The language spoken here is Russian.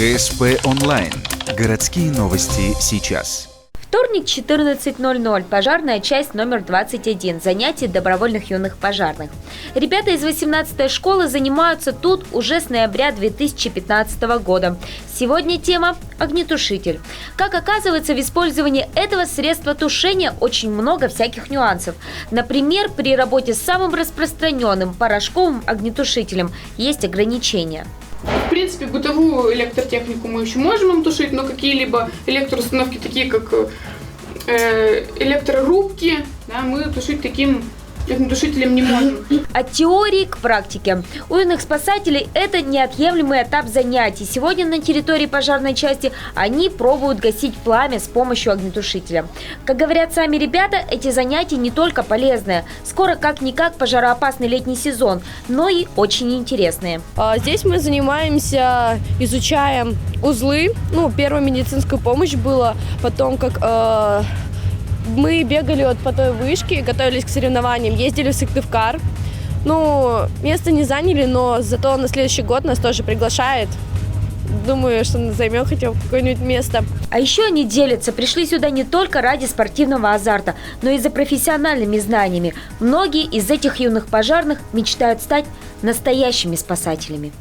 ГСП онлайн. Городские новости сейчас. Вторник, 14:00. Пожарная часть номер 21. Занятия добровольных юных пожарных. Ребята из 18-й школы занимаются тут уже с ноября 2015 года. Сегодня тема «Огнетушитель». Как оказывается, в использовании этого средства тушения очень много всяких нюансов. Например, при работе с самым распространенным порошковым огнетушителем есть ограничения. В принципе, бытовую электротехнику мы еще можем им тушить, но какие-либо электроустановки, такие как электрорубки, да, мы тушить таким огнетушителем не можем. От теории к практике. У юных спасателей это неотъемлемый этап занятий. Сегодня на территории пожарной части они пробуют гасить пламя с помощью огнетушителя. Как говорят сами ребята, эти занятия не только полезные. Скоро как-никак пожароопасный летний сезон, но и очень интересные. Здесь мы занимаемся, изучаем узлы. Первая медицинская помощь была, потом как... Мы бегали вот по той вышке, готовились к соревнованиям, ездили в Сыктывкар. Место не заняли, но зато на следующий год нас тоже приглашает. Думаю, что займем хотя бы какое-нибудь место. А еще они делятся, пришли сюда не только ради спортивного азарта, но и за профессиональными знаниями. Многие из этих юных пожарных мечтают стать настоящими спасателями.